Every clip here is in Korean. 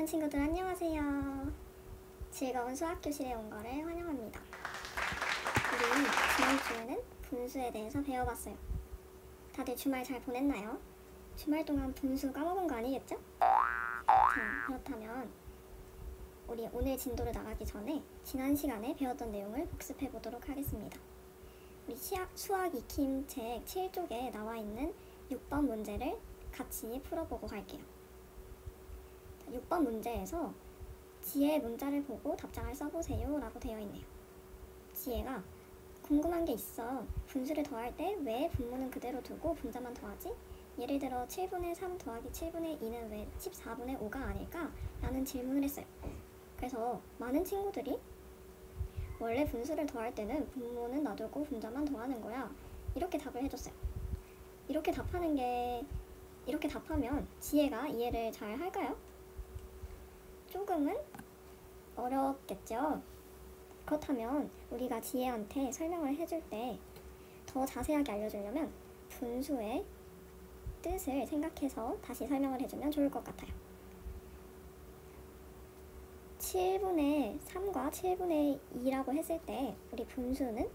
사랑하는 친구들 안녕하세요. 즐거운 수학교실에 온 거를 환영합니다. 우리 지난 주에는 분수에 대해서 배워봤어요. 다들 주말 잘 보냈나요? 주말 동안 분수 까먹은 거 아니겠죠? 자, 그렇다면 우리 오늘 진도를 나가기 전에 지난 시간에 배웠던 내용을 복습해 보도록 하겠습니다. 우리 수학 익힘 책 7쪽에 나와 있는 6번 문제를 같이 풀어보고 갈게요. 6번 문제에서 지혜의 문자를 보고 답장을 써보세요 라고 되어 있네요. 지혜가 궁금한 게 있어. 분수를 더할 때 왜 분모는 그대로 두고 분자만 더하지? 예를 들어 7분의 3 더하기 7분의 2는 왜 14분의 5가 아닐까? 라는 질문을 했어요. 그래서 많은 친구들이 원래 분수를 더할 때는 분모는 놔두고 분자만 더하는 거야, 이렇게 답을 해줬어요. 이렇게 답하면 지혜가 이해를 잘 할까요? 조금은 어렵겠죠? 그렇다면 우리가 지혜한테 설명을 해줄 때 더 자세하게 알려주려면 분수의 뜻을 생각해서 다시 설명을 해주면 좋을 것 같아요. 7분의 3과 7분의 2라고 했을 때 우리 분수는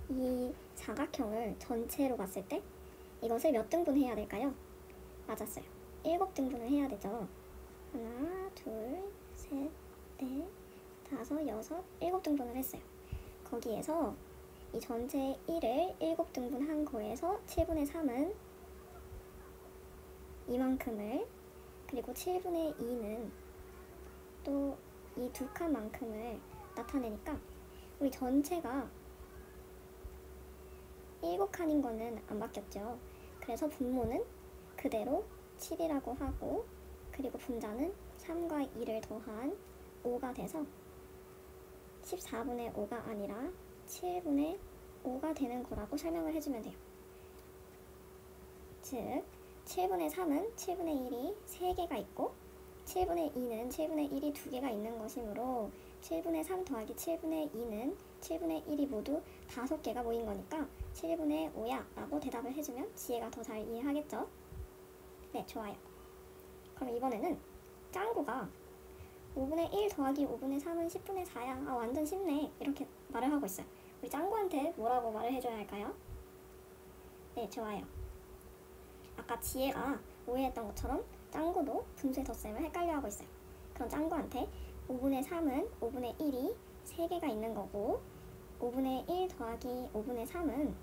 이 사각형을 전체로 봤을 때 이것을 몇 등분 해야 될까요? 맞았어요. 7등분을 해야 되죠. 하나, 둘, 셋, 넷, 다섯, 여섯, 7등분을 했어요. 거기에서 이 전체 1을 7등분 한 거에서 7분의 3은 이만큼을, 그리고 7분의 2는 또 이 두 칸만큼을 나타내니까 우리 전체가 7칸인 거는 안 바뀌었죠. 그래서 분모는 그대로 7이라고 하고, 그리고 분자는 3과 2를 더한 5가 돼서 14분의 5가 아니라 7분의 5가 되는 거라고 설명을 해주면 돼요. 즉 7분의 3은 7분의 1이 3개가 있고 7분의 2는 7분의 1이 2개가 있는 것이므로 7분의 3 더하기 7분의 2는 7분의 1이 모두 5개가 모인 거니까 7분의 5야 라고 대답을 해주면 지혜가 더 잘 이해하겠죠? 네, 좋아요. 그럼 이번에는 짱구가 5분의 1 더하기 5분의 3은 10분의 4야. 완전 쉽네. 이렇게 말을 하고 있어요. 우리 짱구한테 뭐라고 말을 해줘야 할까요? 네, 좋아요. 아까 지혜가 오해했던 것처럼 짱구도 분수의 덧셈을 헷갈려하고 있어요. 그럼 짱구한테 5분의 3은 5분의 1이 3개가 있는 거고 5분의 1 더하기 5분의 3은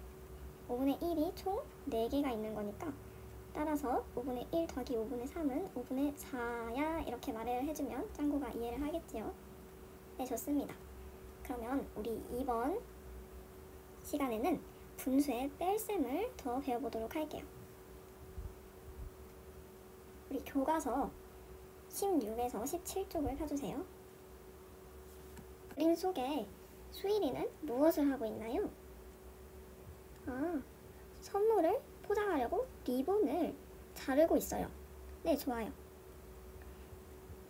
5분의 1이 총 4개가 있는 거니까 따라서 5분의 1 더하기 5분의 3은 5분의 4야 이렇게 말을 해주면 짱구가 이해를 하겠지요. 네, 좋습니다. 그러면 우리 이번 시간에는 분수의 뺄셈을 더 배워보도록 할게요. 우리 교과서 16에서 17쪽을 펴주세요. 그림 속에 수일이는 무엇을 하고 있나요? 선물을 포장하려고 리본을 자르고 있어요. 네, 좋아요.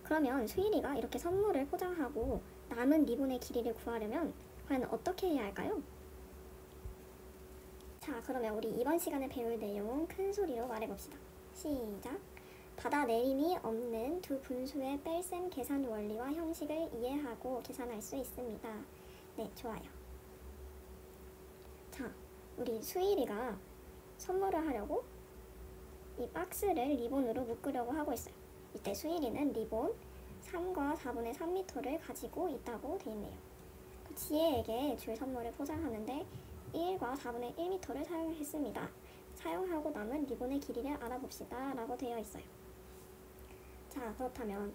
그러면 수일이가 이렇게 선물을 포장하고 남은 리본의 길이를 구하려면 과연 어떻게 해야 할까요? 자, 그러면 우리 이번 시간에 배울 내용 큰 소리로 말해봅시다. 시작! 받아내림이 없는 두 분수의 뺄셈 계산 원리와 형식을 이해하고 계산할 수 있습니다. 네, 좋아요. 자, 우리 수일이가 선물을 하려고 이 박스를 리본으로 묶으려고 하고 있어요. 이때 수일이는 리본 3과 4분의 3m를 가지고 있다고 되어 있네요. 지혜에게 줄 선물을 포장하는데 1과 4분의 1m를 사용했습니다. 사용하고 남은 리본의 길이를 알아봅시다 라고 되어 있어요. 자, 그렇다면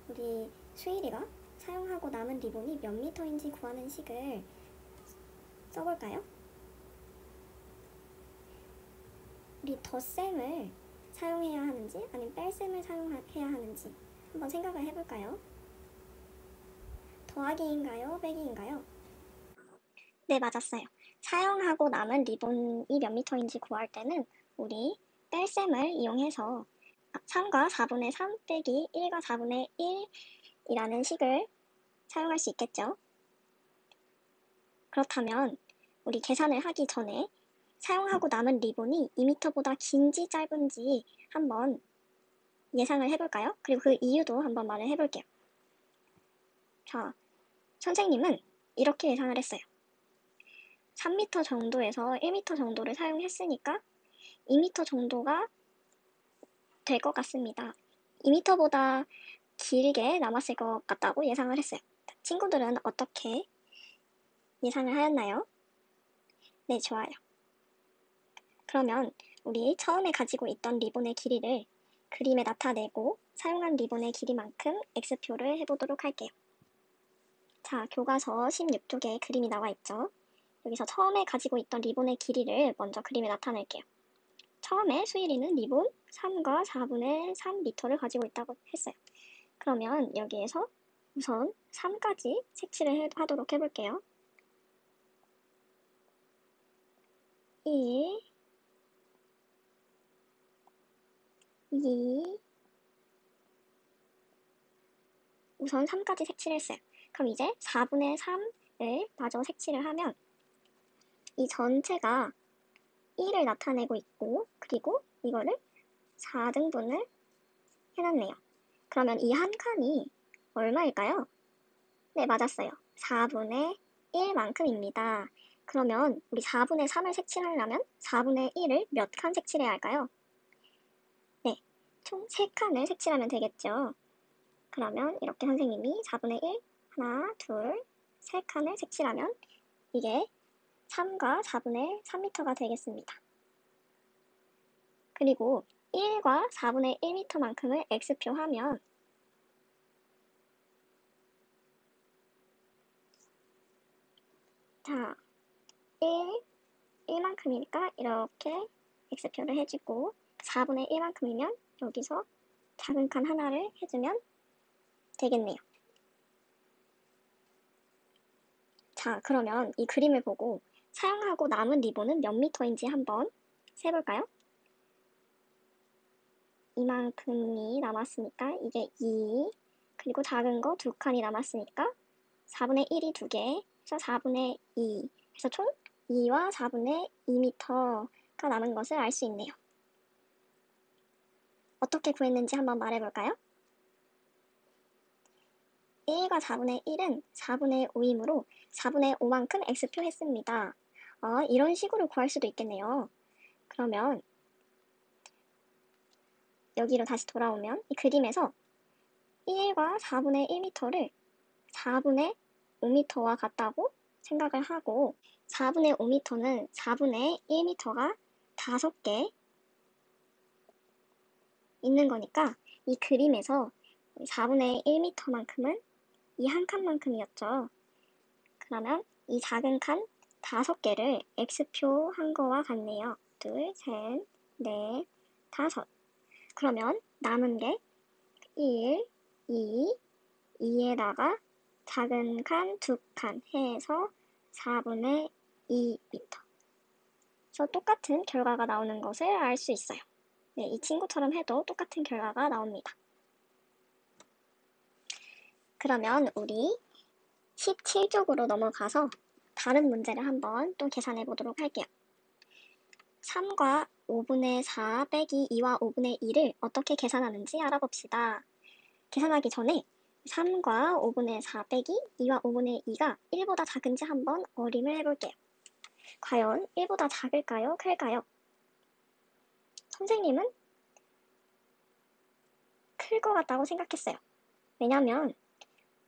우리 수일이가 사용하고 남은 리본이 몇 미터인지 구하는 식을 써볼까요? 우리 덧셈을 사용해야 하는지 아니면 뺄셈을 사용해야 하는지 한번 생각을 해볼까요? 더하기인가요? 빼기인가요? 네, 맞았어요. 사용하고 남은 리본이 몇 미터인지 구할 때는 우리 뺄셈을 이용해서 3과 4분의 3 빼기 1과 4분의 1이라는 식을 사용할 수 있겠죠. 그렇다면 우리 계산을 하기 전에 사용하고 남은 리본이 2m보다 긴지 짧은지 한번 예상을 해볼까요? 그리고 그 이유도 한번 말을 해볼게요. 자, 선생님은 이렇게 예상을 했어요. 3m 정도에서 1m 정도를 사용했으니까 2m 정도가 될 것 같습니다. 2m보다 길게 남았을 것 같다고 예상을 했어요. 친구들은 어떻게 예상을 하였나요? 네, 좋아요. 그러면 우리 처음에 가지고 있던 리본의 길이를 그림에 나타내고 사용한 리본의 길이만큼 X표를 해보도록 할게요. 자, 교과서 16쪽에 그림이 나와 있죠. 여기서 처음에 가지고 있던 리본의 길이를 먼저 그림에 나타낼게요. 처음에 수일이는 리본 3과 4분의 3m를 가지고 있다고 했어요. 그러면 여기에서 우선 3까지 색칠을 하도록 해볼게요. 1, 2, 우선 3까지 색칠했어요. 그럼 이제 4분의 3을 마저 색칠을 하면 이 전체가 1을 나타내고 있고, 그리고 이거를 4등분을 해놨네요. 그러면 이 한 칸이 얼마일까요? 네, 맞았어요. 4분의 1만큼입니다. 그러면 우리 4분의 3을 색칠하려면 4분의 1을 몇 칸 색칠해야 할까요? 네, 총 3칸을 색칠하면 되겠죠. 그러면 이렇게 선생님이 4분의 1, 하나, 둘, 3칸을 색칠하면 이게 3과 4분의 3m가 되겠습니다. 그리고 1과 4분의 1m만큼을 X표 하면 자, 1만큼이니까 이렇게 X표를 해주고 4분의 1만큼이면 여기서 작은 칸 하나를 해주면 되겠네요. 자, 그러면 이 그림을 보고 사용하고 남은 리본은 몇 미터인지 한번 세볼까요? 이만큼이 남았으니까 이게 2, 그리고 작은 거 2칸이 남았으니까 4분의 1이 2개, 그래서 4분의 2, 그래서 총 2와 4분의 2m가 남은 것을 알 수 있네요. 어떻게 구했는지 한번 말해볼까요? 1과 4분의 1은 4분의 5이므로 4분의 5만큼 X표 했습니다. 이런 식으로 구할 수도 있겠네요. 그러면 여기로 다시 돌아오면 이 그림에서 1과 4분의 1m를 4분의 5m와 같다고 생각을 하고 4분의 5m는 4분의 1m가 5개 있는 거니까 이 그림에서 4분의 1m만큼은 이 한 칸만큼이었죠. 그러면 이 작은 칸 5개를 X표 한 거와 같네요. 둘, 셋, 넷, 5. 그러면 남은 게 1, 2, 2에다가 작은 칸 2칸 해서 4분의 2m. 그래서 똑같은 결과가 나오는 것을 알 수 있어요. 네, 이 친구처럼 해도 똑같은 결과가 나옵니다. 그러면 우리 17쪽으로 넘어가서 다른 문제를 한번 또 계산해 보도록 할게요. 3과 5분의 4 빼기 2와 5분의 2를 어떻게 계산하는지 알아봅시다. 계산하기 전에 3과 5분의 4 빼기 2와 5분의 2가 1보다 작은지 한번 어림을 해볼게요. 과연 1보다 작을까요? 클까요? 선생님은 클 것 같다고 생각했어요. 왜냐면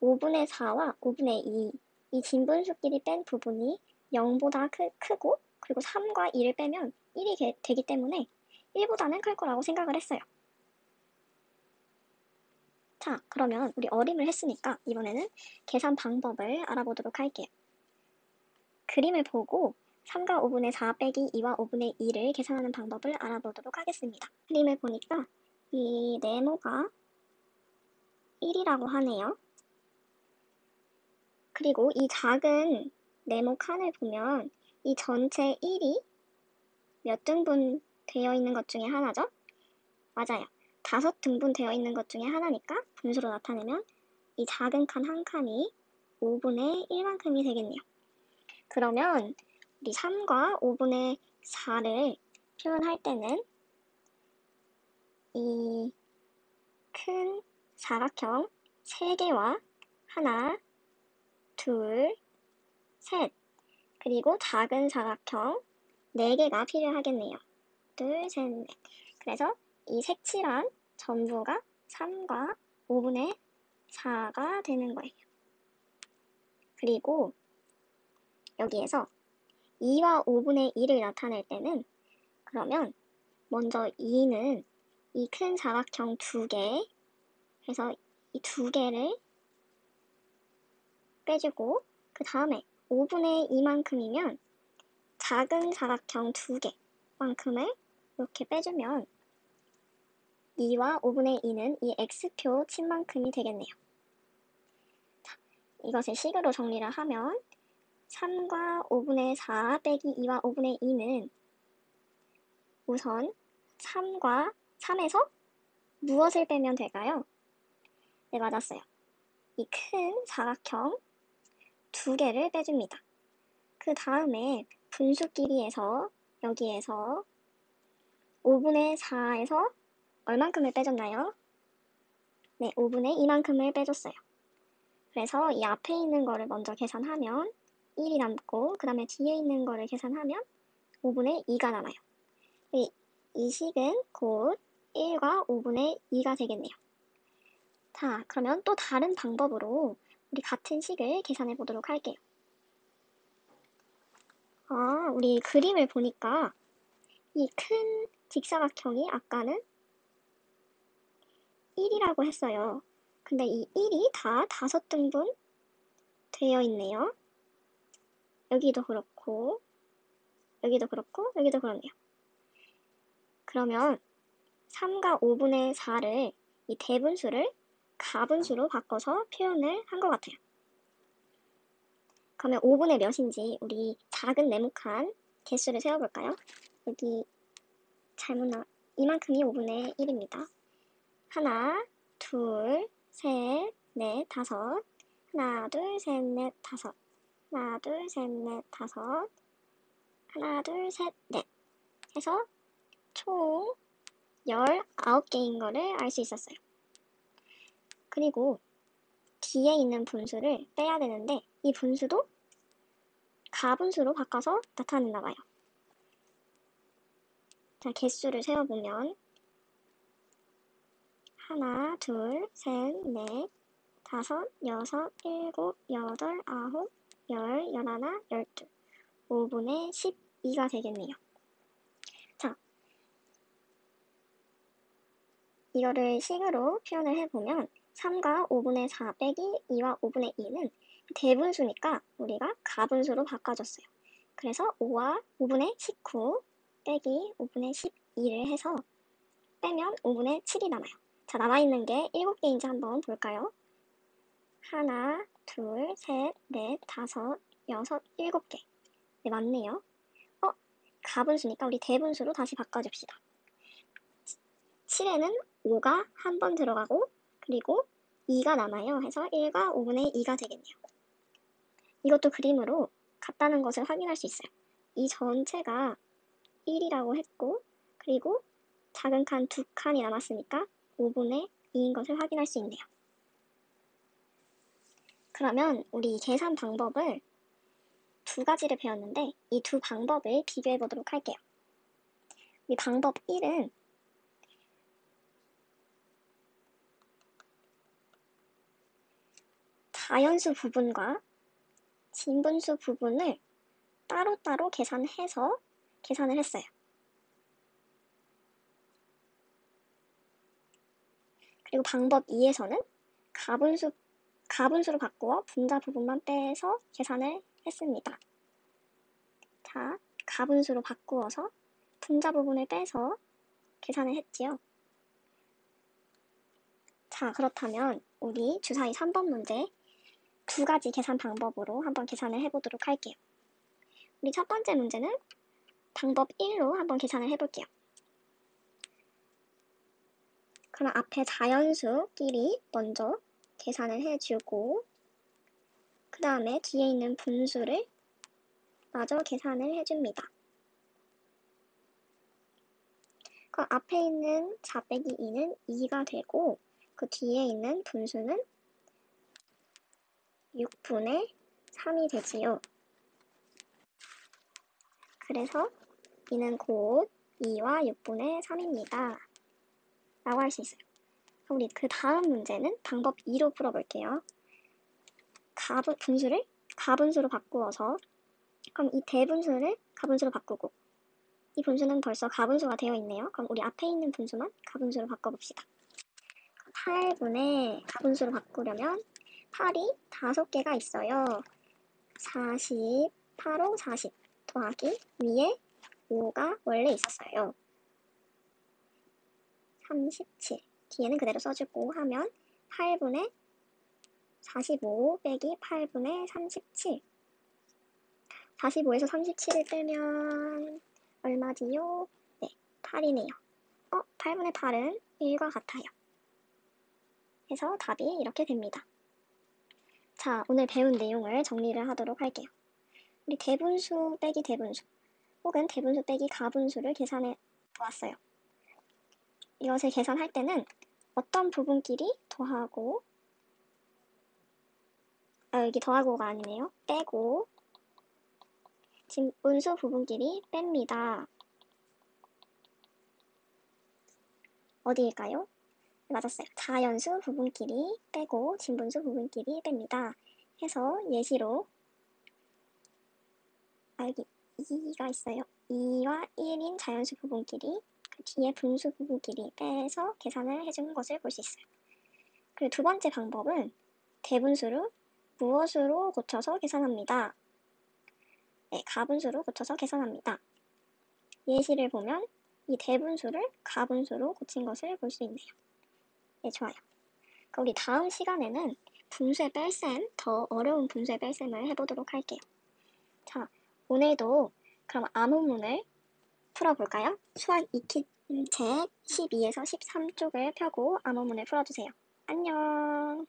5분의 4와 5분의 2, 이 진분수끼리 뺀 부분이 0보다 크고 그리고 3과 2를 빼면 1이 되기 때문에 1보다는 클 거라고 생각을 했어요. 자, 그러면 우리 어림을 했으니까 이번에는 계산 방법을 알아보도록 할게요. 그림을 보고 3과 5분의 4 빼기 2와 5분의 2를 계산하는 방법을 알아보도록 하겠습니다. 그림을 보니까 이 네모가 1이라고 하네요. 그리고 이 작은 네모 칸을 보면 이 전체 1이 몇 등분 되어 있는 것 중에 하나죠? 맞아요. 5등분 되어 있는 것 중에 하나니까 분수로 나타내면 이 작은 칸 한 칸이 5분의 1만큼이 되겠네요. 그러면 우리 3과 5분의 4를 표현할 때는 이 사각형 3개와 하나, 둘, 셋, 그리고 작은 사각형 4개가 필요하겠네요. 둘, 셋, 넷. 그래서 이 색칠한 전부가 3과 5분의 4가 되는 거예요. 그리고 여기에서 2와 5분의 1을 나타낼 때는 그러면 먼저 2는 이 큰 사각형 2개 해서 이 2개를 빼주고 그 다음에 5분의 2만큼이면 작은 사각형 2개만큼을 이렇게 빼주면 2와 5분의 2는 이 x표 침만큼이 되겠네요. 자, 이것을 식으로 정리를 하면 3과 5분의 4 빼기 2와 5분의 2는 우선 3과 3에서 무엇을 빼면 될까요? 네, 맞았어요. 이 큰 사각형 2개를 빼줍니다. 그 다음에 분수끼리에서 여기에서 5분의 4에서 얼만큼을 빼줬나요? 네, 5분의 2만큼을 빼줬어요. 그래서 이 앞에 있는 거를 먼저 계산하면 1이 남고 그 다음에 뒤에 있는 거를 계산하면 5분의 2가 남아요. 이 식은 곧 1과 5분의 2가 되겠네요. 자, 그러면 또 다른 방법으로 우리 같은 식을 계산해 보도록 할게요. 우리 그림을 보니까 이 큰 직사각형이 아까는 1이라고 했어요. 근데 이 1이 다 5등분 되어 있네요. 여기도 그렇고, 여기도 그렇고, 여기도 그렇네요. 그러면 3과 5분의 4를 이 대분수를 가분수로 바꿔서 표현을 한 것 같아요. 그러면 5분의 몇인지 우리 작은 네모칸 개수를 세어볼까요? 여기 잘못 나와. 이만큼이 5분의 1입니다. 하나, 둘, 셋, 넷, 다섯. 하나, 둘, 셋, 넷, 다섯. 하나, 둘, 셋, 넷, 다섯. 하나, 둘, 셋, 넷. 해서 총 19개인 거를 알 수 있었어요. 그리고 뒤에 있는 분수를 빼야 되는데 이 분수도 가분수로 바꿔서 나타냈나 봐요. 자, 개수를 세어보면 하나, 둘, 셋, 넷, 다섯, 여섯, 일곱, 여덟, 아홉, 열, 열하나, 열둘. 5분의 12가 되겠네요. 자, 이거를 식으로 표현을 해보면 3과 5분의 4 빼기 2와 5분의 2는 대분수니까 우리가 가분수로 바꿔줬어요. 그래서 5와 5분의 19 빼기 5분의 12를 해서 빼면 5분의 7이 남아요. 자, 남아있는 게 7개인지 한번 볼까요? 하나, 둘, 셋, 넷, 다섯, 여섯, 7개. 네, 맞네요. 가분수니까 우리 대분수로 다시 바꿔줍시다. 7에는 5가 한 번 들어가고 그리고 2가 남아요. 해서 1과 5분의 2가 되겠네요. 이것도 그림으로 같다는 것을 확인할 수 있어요. 이 전체가 1이라고 했고 그리고 작은 칸 2칸이 남았으니까 5분의 2인 것을 확인할 수 있네요. 그러면 우리 계산 방법을 2가지를 배웠는데 이 두 방법을 비교해 보도록 할게요. 이 방법 1은 자연수 부분과 진분수 부분을 따로따로 계산해서 계산을 했어요. 그리고 방법 2에서는 가분수로 바꾸어 분자 부분만 빼서 계산을 했습니다. 자, 가분수로 바꾸어서 분자 부분을 빼서 계산을 했지요. 자, 그렇다면 우리 주사위 3번 문제 2가지 계산 방법으로 한번 계산을 해보도록 할게요. 우리 첫 번째 문제는 방법 1로 한번 계산을 해볼게요. 그럼 앞에 자연수끼리 먼저 계산을 해주고 그 다음에 뒤에 있는 분수를 마저 계산을 해줍니다. 그 앞에 있는 4 빼기 2는 2가 되고 그 뒤에 있는 분수는 6분의 3이 되지요. 그래서 이는 곧 2와 6분의 3입니다. 라고 할 수 있어요. 그럼 우리 그 다음 문제는 방법 2로 풀어볼게요. 분수를 가분수로 바꾸어서, 그럼 이 대분수를 가분수로 바꾸고, 이 분수는 벌써 가분수가 되어 있네요. 그럼 우리 앞에 있는 분수만 가분수로 바꿔봅시다. 8분의 가분수로 바꾸려면 8이 5개가 있어요. 40, 8호 40 더하기 위에 5가 원래 있었어요. 37. 뒤에는 그대로 써주고 하면 8분의 45 빼기 8분의 37. 45에서 37을 빼면 얼마지요? 네, 8이네요. 8분의 8은 1과 같아요. 그래서 답이 이렇게 됩니다. 자, 오늘 배운 내용을 정리를 하도록 할게요. 우리 대분수 빼기 대분수 혹은 대분수 빼기 가분수를 계산해 보았어요. 이것을 계산할 때는 어떤 부분끼리 더하고, 여기 더하고가 아니네요. 빼고 진분수 부분끼리 뺍니다. 어디일까요? 맞았어요. 자연수 부분끼리 빼고 진분수 부분끼리 뺍니다. 해서 예시로 여기 2가 있어요. 2와 1인 자연수 부분끼리 그 뒤에 분수 부분끼리 빼서 계산을 해준 것을 볼 수 있어요. 그리고 두 번째 방법은 대분수를 무엇으로 고쳐서 계산합니다. 네, 가분수로 고쳐서 계산합니다. 예시를 보면 이 대분수를 가분수로 고친 것을 볼 수 있네요. 네, 좋아요. 그럼 우리 다음 시간에는 분수의 뺄셈, 더 어려운 분수의 뺄셈을 해보도록 할게요. 자, 오늘도 그럼 암호문을 풀어볼까요? 수학 익히 책 12에서 13쪽을 펴고 암호문을 풀어주세요. 안녕.